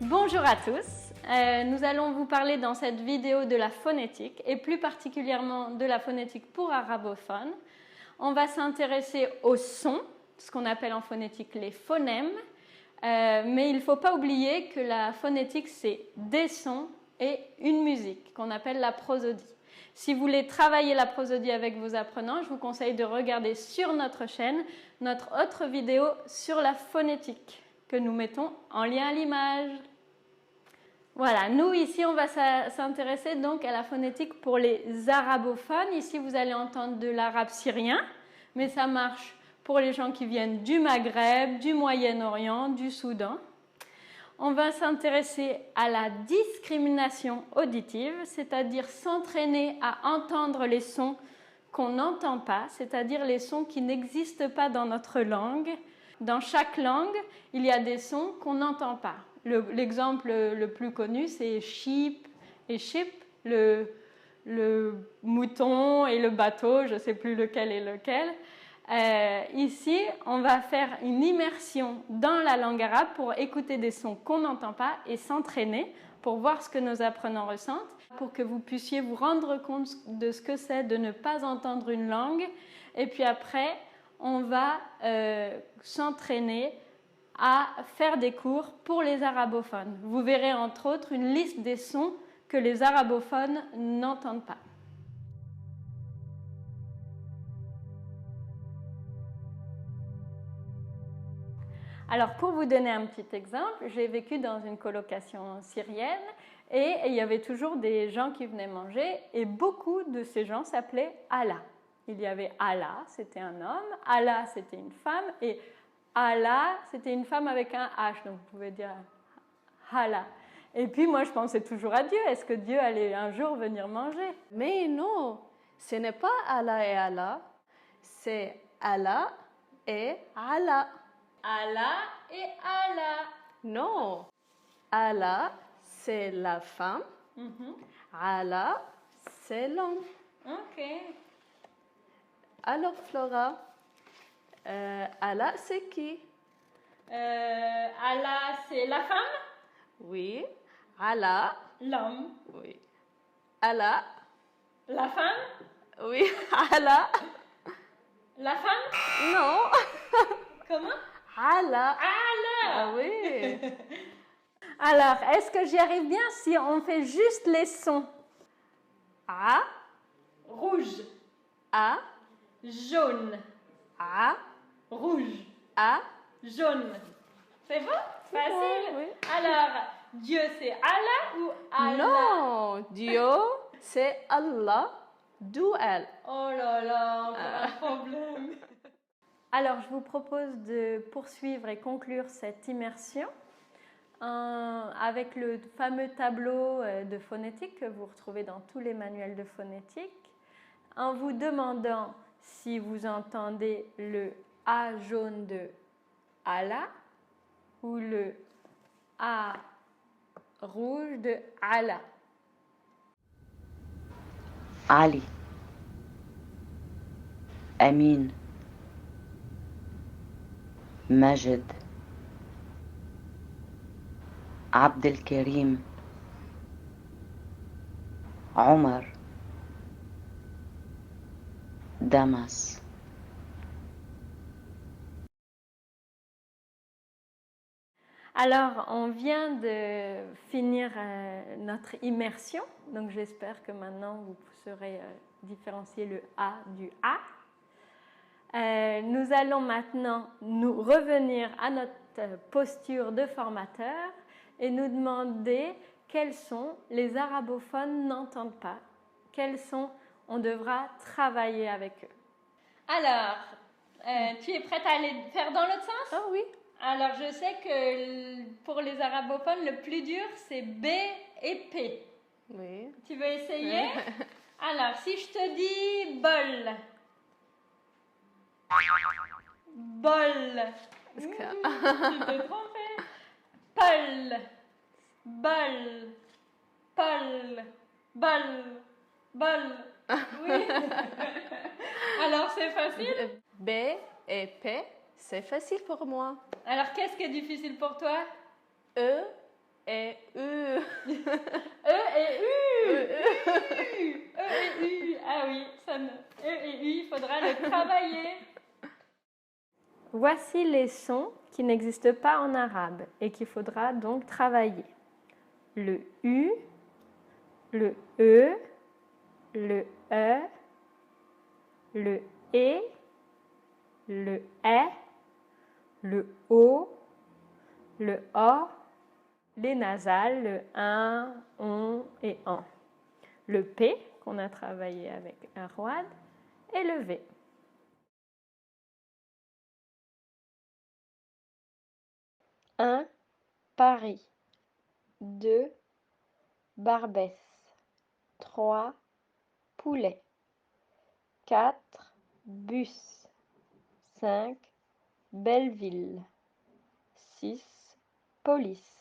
Bonjour à tous, nous allons vous parler dans cette vidéo de la phonétique et plus particulièrement de la phonétique pour arabophones. On va s'intéresser aux sons, ce qu'on appelle en phonétique les phonèmes, mais il ne faut pas oublier que la phonétique c'est des sons et une musique qu'on appelle la prosodie. Si vous voulez travailler la prosodie avec vos apprenants, je vous conseille de regarder sur notre chaîne notre autre vidéo sur la phonétique que nous mettons en lien à l'image. Voilà, nous ici on va s'intéresser donc à la phonétique pour les arabophones. Ici vous allez entendre de l'arabe syrien, mais ça marche pour les gens qui viennent du Maghreb, du Moyen-Orient, du Soudan. On va s'intéresser à la discrimination auditive, c'est-à-dire s'entraîner à entendre les sons qu'on n'entend pas, c'est-à-dire les sons qui n'existent pas dans notre langue. Dans chaque langue, il y a des sons qu'on n'entend pas. L'exemple le plus connu, c'est sheep et ship, le mouton et le bateau, je ne sais plus lequel est lequel. Ici, on va faire une immersion dans la langue arabe pour écouter des sons qu'on n'entend pas et s'entraîner pour voir ce que nos apprenants ressentent, pour que vous puissiez vous rendre compte de ce que c'est de ne pas entendre une langue. Et puis après, on va s'entraîner à faire des cours pour les arabophones. Vous verrez entre autres une liste des sons que les arabophones n'entendent pas. Alors pour vous donner un petit exemple, j'ai vécu dans une colocation syrienne et il y avait toujours des gens qui venaient manger et beaucoup de ces gens s'appelaient Allah. Il y avait Allah, c'était un homme, Allah c'était une femme et Allah c'était une femme avec un H, donc vous pouvez dire Allah. Et puis moi je pensais toujours à Dieu, est-ce que Dieu allait un jour venir manger? Mais non, ce n'est pas Allah et Allah, c'est Allah et Allah. Allah et Allah. Non, Allah c'est la femme, Allah c'est l'homme. Ok. Alors Flora, Allah c'est qui? Allah c'est la femme? Oui, Allah. L'homme. Oui. Allah. La femme? Oui, Allah. La femme? Non. Comment? Allah. Allah. Ah oui. Alors, est-ce que j'y arrive bien si on fait juste les sons? A. Rouge. A. Jaune. A. Rouge. A. Jaune. C'est bon? Facile? Oui. Alors, Dieu c'est Allah ou Allah? Non, Dieu c'est Allah, d'où elle. Oh là là, encore un problème. Alors, je vous propose de poursuivre et conclure cette immersion avec le fameux tableau de phonétique que vous retrouvez dans tous les manuels de phonétique, en vous demandant si vous entendez le A jaune de Allah ou le A rouge de Allah. علي أمين ماجد عبد الكريم عمر دمس. Alors, on vient de finir notre immersion, donc j'espère que maintenant vous saurez différencier le A du A. Nous allons maintenant nous revenir à notre posture de formateur et nous demander quels sons les arabophones n'entendent pas, quels sons on devra travailler avec eux. Alors, tu es prête à aller faire dans l'autre sens? Ah oui. Alors, je sais que pour les arabophones, le plus dur, c'est B et P. Oui. Tu veux essayer? Alors, si je te dis bol. Bol. Tu t'es trompé. Pol. Bol. Pol. Bol. Bol. Oui. Alors, c'est facile? B et P, c'est facile pour moi. Alors, qu'est-ce qui est difficile pour toi? E et U. E et U. E et U. Ah oui, E et U, il faudra le travailler. Voici les sons qui n'existent pas en arabe et qu'il faudra donc travailler. Le U, le E, le E, le E, le E, le O, le O, les nasales, le 1, on et en. Le P, qu'on a travaillé avec Arwad, et le V. Un, Paris. 2, Barbès. 3, Poulet. 4, Bus. 5, Belleville. 6, Police.